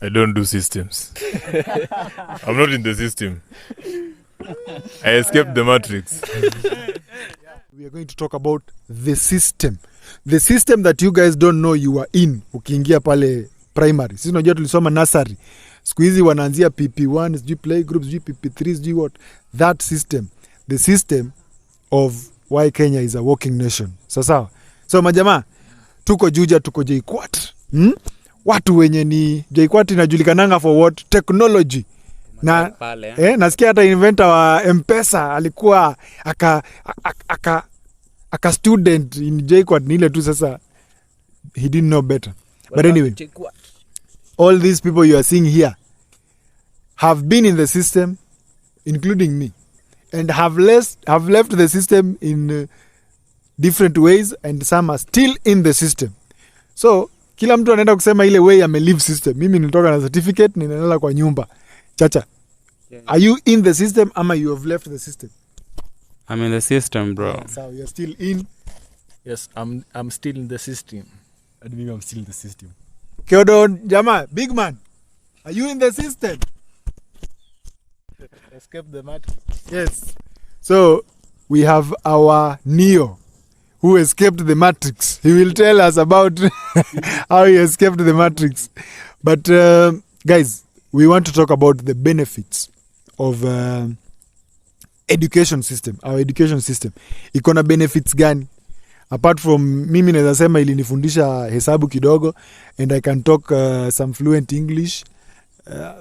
I don't do systems. I'm not in the system. I escaped the matrix. We are going to talk about the system. The system that you guys don't know you are in. Ukiingia pale primary. Sisi unajua tulisoma nursery. Siku hizi wanaanzia PP1, sijui playgroups, sijui PP3, sijui what. That system. The system of why Kenya is a walking nation. Sawa. So majamaa, tuko Juja, tuko JKUAT. Watu wenye ni JKUAT inajulikananga for what? Technology. Na nasikia hata inventor wa M-Pesa alikuwa aka student in JKUAT ni ile tu sasa he didn't know better. But anyway, all these people you are seeing here have been in the system, including me, and have left the system in different ways, and some are still in the system. So kila mtu anaenda kusema ile way ame-leave system. Mimi nilitoka na certificate, ninaenda kwa nyumba. Chacha, are you in the system ama you have left the system? I'm in the system, bro. So you're still in? Yes, I'm still in the system. I mean, I'm still in the system. Kyodo, Jama, big man, are you in the system? Escape the matrix. Yes. So we have our Neo who escaped the matrix. He will tell us about how he escaped the matrix. But guys, we want to talk about the benefits of education system. Our education system iko na benefits gani? Apart from mimi naweza sema ilinifundisha hesabu kidogo, and I can talk some fluent English.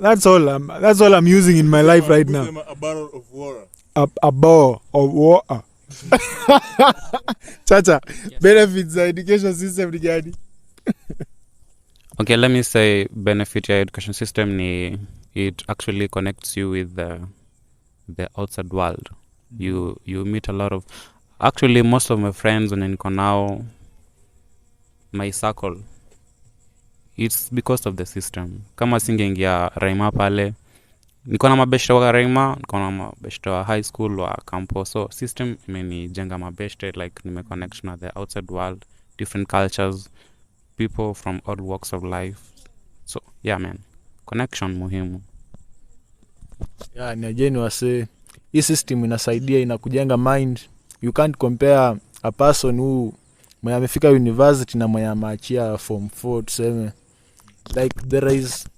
That's all I'm using in my life right now. A barrel of water. A barrel of water. Chacha, benefits of education system ni gani? Okay, let me say benefit your education system ni it actually connects you with the outside world. You meet a lot of, actually most of my friends when niko now my circle, it's because of the system. Kama singeingia Raima pale, niko na mabeshte wa Raima, niko na mabeshte wa high school wa campus. So system imenijenga mabeshte, like nime connect na the outside world, different cultures, people from all walks of life. So yeah man, connection muhimu. Yeah, ni ajeni wase. Hii system inasaidia, inakujenga mind. You can't compare a person who mwenye amefika university na mwenye ameachia form 4 tuseme. Like there is,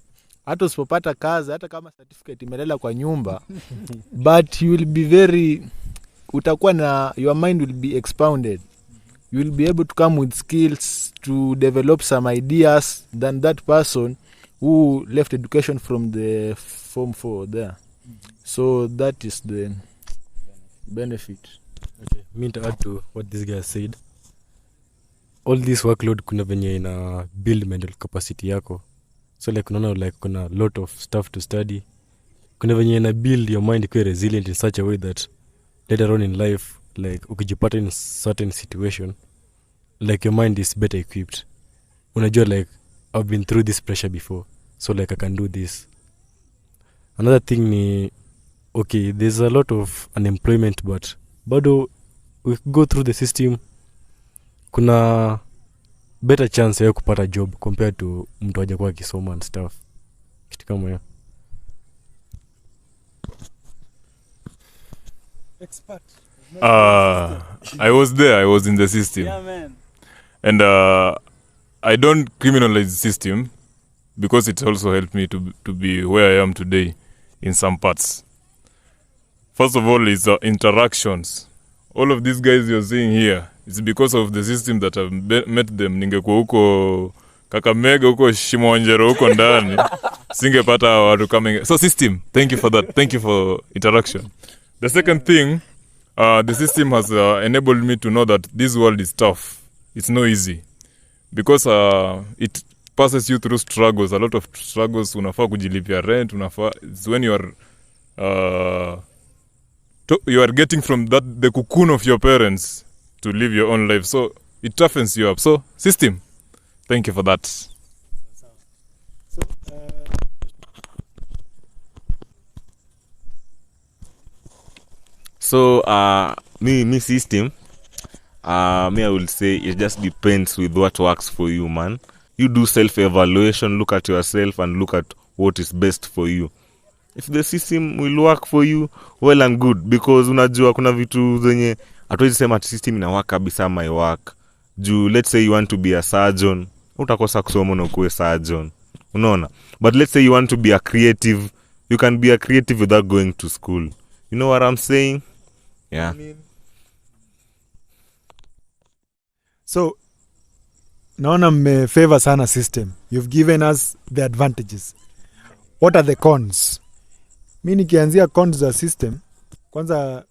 hata usipopata kazi, hata kama certificate imelela kwa nyumba, but you will be very, utakuwa na, your mind will be expounded. You will be able to come with skills to develop some ideas than that person who left education from the form 4 there. So that is the benefit. Okay, me to add to what this guy said. All this workload kuna venye ina build mental capacity yako. So like unaona like kuna lot of stuff to study. Kuna venye ina build your mind kuwa resilient in such a way that later on in life, like ukijipata in certain situation, like your mind is better equipped. Unajua like I've been through this pressure before, so like I can do this. Another thing ni, okay, there's a lot of unemployment, but bado we go through the system, kuna better chance ya kupata job compared to mtu aje kwa kisoma and stuff. Kitu kama hiyo. Expert. I was there. I was in the system. Yeah, man. And I don't criminalize the system because it also helped me to be where I am today in some parts. First of all, is interactions. All of these guys you're seeing here, it's because of the system that I've met them. Ningekuwa huko Kakamega, huko Shimonjero, huko ndani, singepata watu coming. So system, thank you for that. Thank you for interaction. The second thing, the system has enabled me to know that this world is tough. It's not easy. Because it passes you through struggles, a lot of struggles. Unafaa kujilipia rent, it's when you are getting from that the cocoon of your parents to live your own life. So it toughens you up. So system, thank you for that. So me system, me I will say it just depends with what works for you, man. you do self evaluation, look at yourself and look at what is best for you. If the system will work for you, well and good, because unajua kuna vitu zenye hatuwezi sema ati system ina work kabisa my work. Juu let's say you want to be a surgeon, utakosa kusoma na ukuwe surgeon, unaona. But let's say you want to be a creative, you can be a creative without going to school. You know what I'm saying? Yeah. So naona mmefavor sana system. You've given us the advantages. What are the cons? Mi nikianzia cons za system, kwanza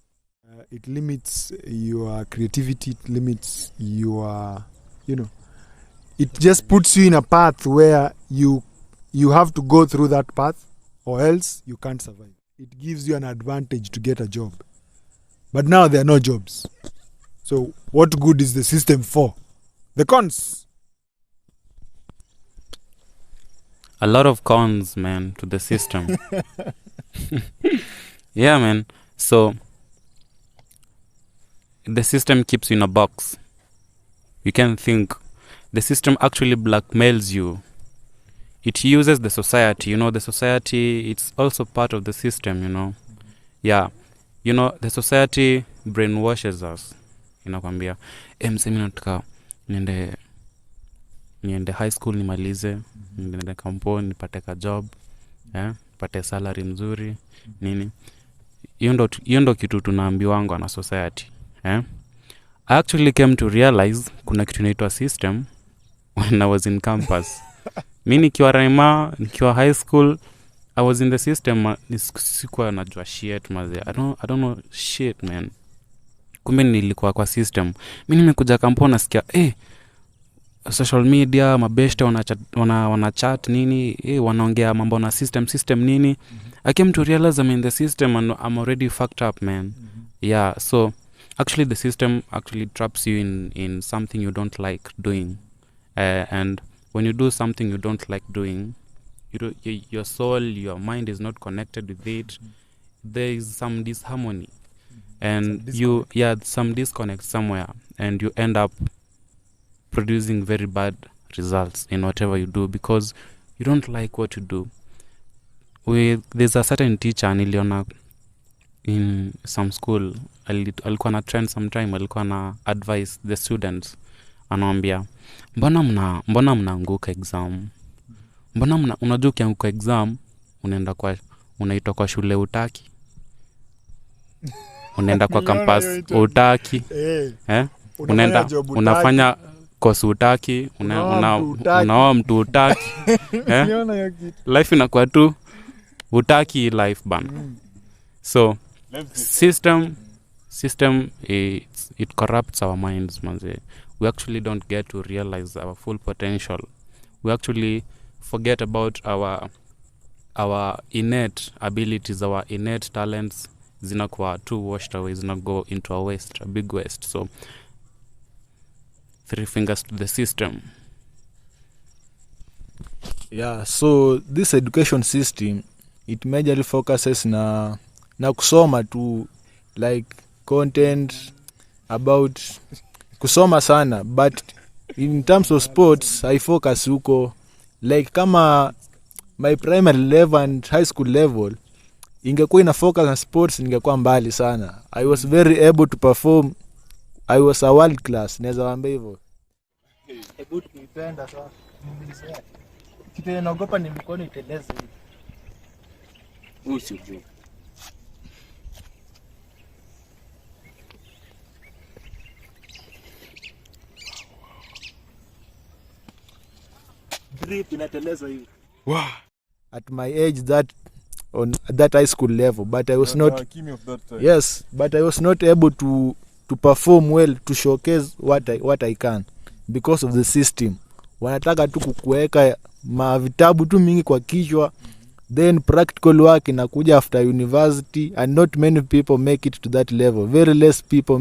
it limits your creativity, it limits your, it just puts you in a path where you have to go through that path or else you can't survive. It gives you an advantage to get a job. But now there are no jobs. So what good is the system for? The cons. A lot of cons, man, to the system. Yeah, man. So the system keeps you in a box. You can think the system actually blackmails you. It uses the society. The society, it's also part of the system, Yeah. The society brainwashes us. Inakwambia, msemi nataka niende high school nimalize, niende kampuni nipate ka job, nipate salary mzuri, nini. Hiyo ndo kitu tunaambiwa na society, I actually came to realize kuna kitu inaitwa system when I was in campus. Mimi nikiwa Raima, nikiwa high school, I was in the system, sikuwa najua shit maze. I don't know shit, man. Kumbe nilikuwa kwa system. Mimi nimekuja kampuni nasikia social media, mabeshte wana chat nini, wanaongea mambo na system nini. I came to realize I'm in the system and I'm already fucked up, man. Yeah, so actually the system actually traps you in something you don't like doing. And when you do something you don't like doing, your soul, your mind is not connected with it. There is some disharmony. And some disconnect somewhere, and you end up producing very bad results in whatever you do because you don't like what you do. There's a certain teacher niliona in some school, alikuwa na trend sometime, alikuwa na advise the students, anawaambia mbona mnaanguka exam, unajua ukianguka exam unaitwa kwa shule utaki, unaenda kwa campus utaki, unaenda unafanya course utaki, unaoa mtu utaki, life inakuwa tu utaki life bana. So system it corrupts our minds, manze. We actually don't get to realize our full potential. We actually forget about our innate abilities, our innate talents. Zinakuwa too washed away, go into a waste, a big waste. So 3 fingers to the system. Yeah, so this education system, it majorly focuses na kusoma tu, like content about kusoma sana, but in terms of sports I focus huko, like kama my primary level and high school level ingekuwa ina focus on sports ningekuwa mbali sana. I was very able to perform. I was a world class, naweza waambia hivyo. Hebu tuipenda sana. Kitu naogopa ni mikono iteleze hivi. Usijue. Drip inateleza hivi. Wow. At my age that high school level, but I was not but I was not able to perform well, to showcase what I can because of the system. Wanataka tu kukuweka mavitabu tu mingi kwa kichwa, then practical work inakuja after university, and not many people make it to that level. Very less people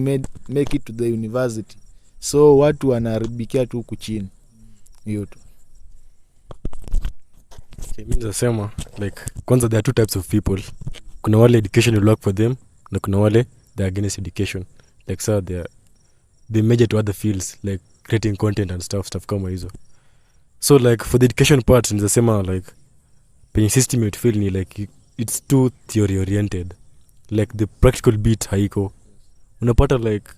make it to the university, so watu wanaharibikia tu kuchini hiyo tu. Okay, mimi nasema like kwanza there are two types of people. Kuna wale education will work for them na kuna wale they are against education. Like they major to other fields like creating content and stuff kama hizo. So like for the education part nizasema like penye system it feel ni like it's too theory oriented, like the practical bit haiko. Unapata like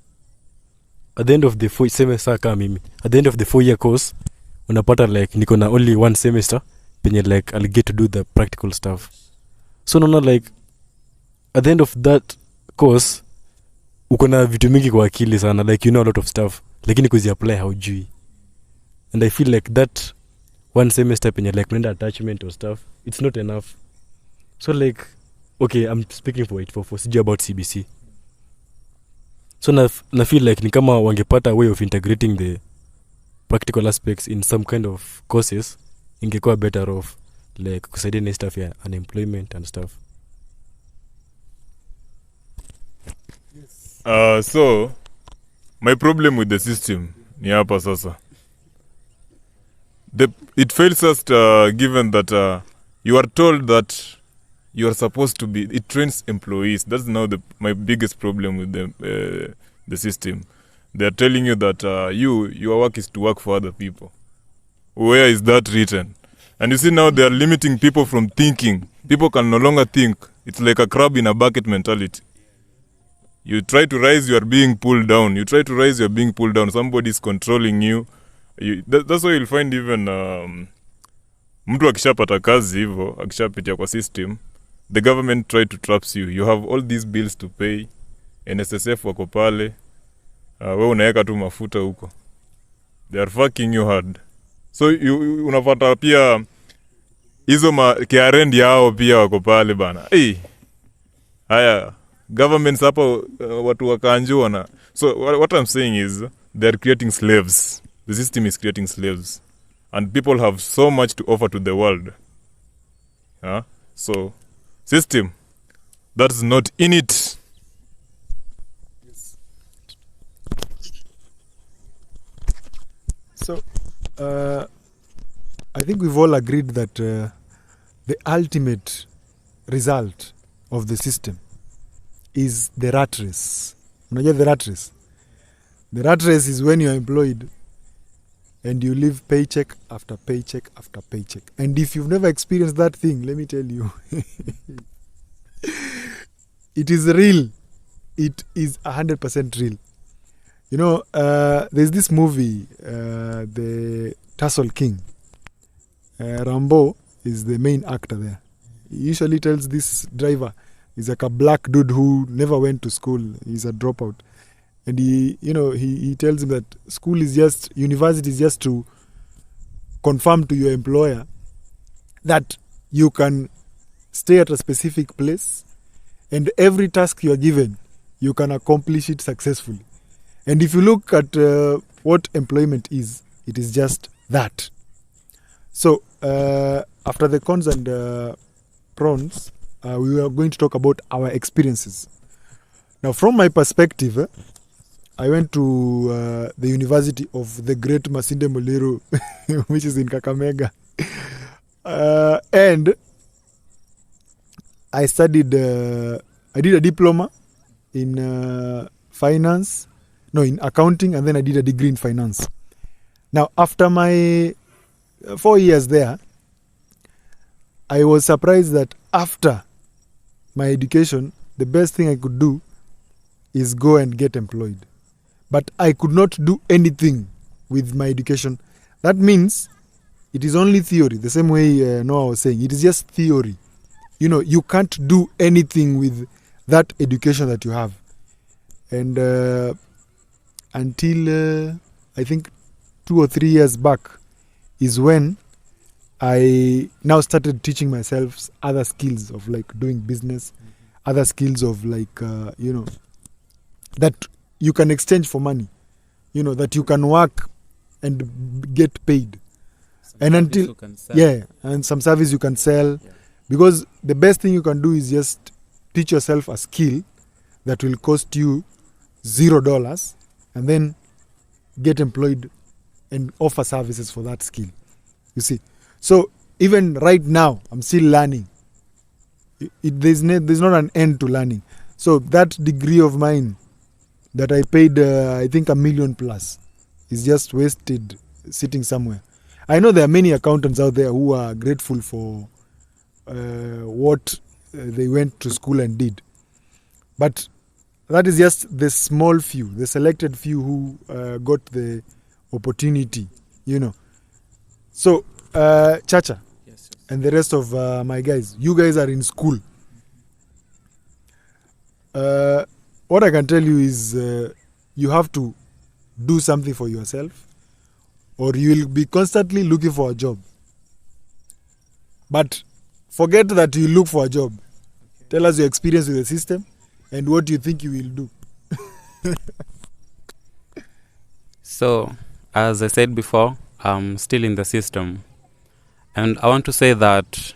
at the end of the 4 semester kama mimi, at the end of the 4-year course unapata like niko na only 1 semester penye like I'll get to do the practical stuff. So naona like at the end of that course uko na vitu mingi kwa akili sana, like you know a lot of stuff lakini kuzi apply haujui. And I feel like that 1 semester penye like unaenda attachment or stuff, it's not enough. So like okay, I'm speaking for 844 sijui about CBC. So na feel like ni kama wangepata a way of integrating the practical aspects in some kind of courses, ingekuwa better off, like kusaidia na stuff ya unemployment and stuff. So my problem with the system ni hapa sasa. It fails us given that you are told that you are supposed to be, it trains employees. That's now my biggest problem with the system. They are telling you that your work is to work for other people. Where is that written? And you see now they are limiting people from thinking. People can no longer think. It's like a crab in a bucket mentality. You try to rise, you are being pulled down. You try to rise, you are being pulled down. Somebody is controlling you. That's why you'll find even mtu akishapata kazi hivyo, akishapitia kwa system, the government try to traps you. You have all these bills to pay. NSSF wako pale. Wewe unaweka tu mafuta huko. They are fucking you hard. So unapata pia hizo KRN yao pia wako pale bana. Haya governments hapa watu wakanjua na. So what I'm saying is they are creating slaves. The system is creating slaves. And people have so much to offer to the world. So system that's not in it. So, I think we've all agreed that the ultimate result of the system is the rat race. Unajua the rat race? The rat race is when you're employed and you live paycheck after paycheck after paycheck. And if you've never experienced that thing, let me tell you, it is real. It is 100% real. You know, there's this movie, The Tussle King. Rambo is the main actor there. He usually tells this driver, he's like a black dude who never went to school. He's a dropout. And he tells him that university is just to confirm to your employer that you can stay at a specific place and every task you are given, you can accomplish it successfully. And if you look at what employment is, it is just that. So, after the cons and pros, we are going to talk about our experiences. Now, from my perspective, I went to the University of the Great Masinde Muliro, which is in Kakamega. And I studied, I did a diploma in finance, in accounting, and then I did a degree in finance. Now, after my 4 years there, I was surprised that after my education, the best thing I could do is go and get employed. But I could not do anything with my education. That means it is only theory, the same way Noah was saying. It is just theory. You can't do anything with that education that you have. And until I think 2 or 3 years back is when I now started teaching myself other skills of like doing business, other skills of like, that you can exchange for money, that you can work and get paid. And until, and some service you can sell. Yeah. Because the best thing you can do is just teach yourself a skill that will cost you $0 and then get employed and offer services for that skill. You see? So even right now, I'm still learning. There's not an end to learning. So that degree of mine that I paid, I think $1 million plus, is just wasted sitting somewhere. I know there are many accountants out there who are grateful for what they went to school and did, but that is just the small few, the selected few who got the opportunity, you know. So Chacha and the rest of my guys, you guys are in school. What I can tell you is you have to do something for yourself, or you will be constantly looking for a job. But forget that you look for a job. Tell us your experience with the system and what you think you will do. So, as I said before, I'm still in the system. And I want to say that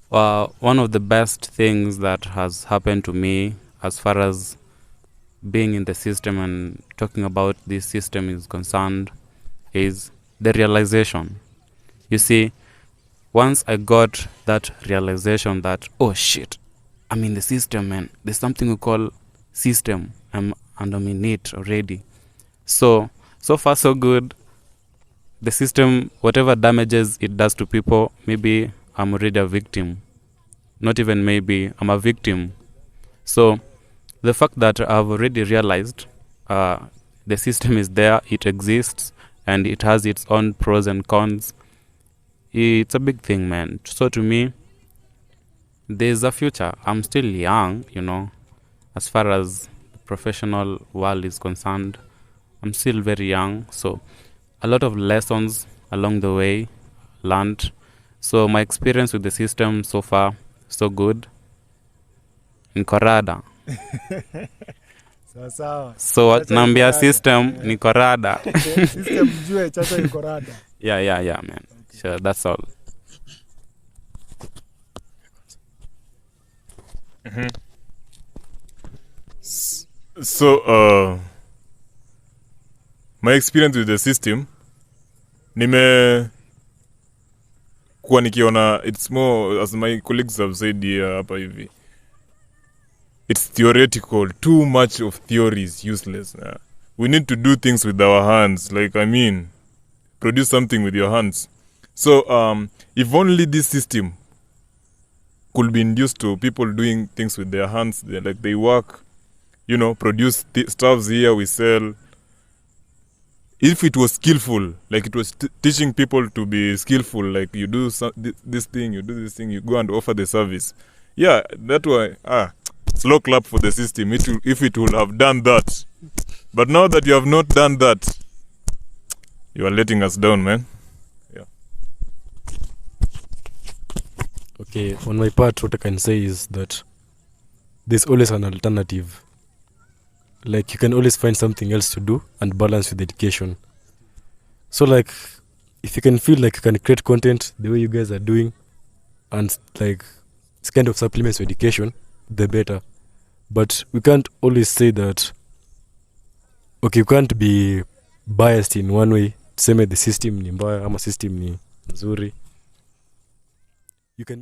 one of the best things that has happened to me as far as being in the system and talking about this system is concerned is the realization. You see, once I got that realization that, oh shit, I'm in the system, man. There's something we call system, and I'm in it already. So far so good. The system, whatever damages it does to people, maybe I'm already a victim. Not even maybe, I'm a victim. So the fact that I've already realized the system is there, it exists, and it has its own pros and cons, it's a big thing, man. So to me, there's a future. I'm still young, you know, as far as the professional world is concerned. I'm still very young, so a lot of lessons along the way learned. So my experience with the system so far, so good. Nkorada. Sawa. So Chacha nambia yuko rada. system ni rada. System jue Chacha yuko rada. Yeah, man. Sure, that's all. So my experience with the system, kuwa nikiona, it's more, as my colleagues have said here hapa hivi, it's theoretical. Too much of theory is useless. We need to do things with our hands. Produce something with your hands. So if only this system could be induced to people doing things with their hands, they work, you know, produce stuffs here, we sell. If it was skillful, like it was teaching people to be skillful, like you do this thing, you do this thing, you go and offer the service. Yeah, that way, slow clap for the system if it would have done that. But now that you have not done that, you are letting us down, man. Yeah. Okay, on my part, what I can say is that there's always an alternative. Like, you can always find something else to do and balance with education. So, like, if you can feel like you can create content the way you guys are doing, and like it's kind of supplements to education, the better. But we can't always say that, okay, you can't be biased in one way. Tuseme the system ni mbaya ama system ni nzuri. You can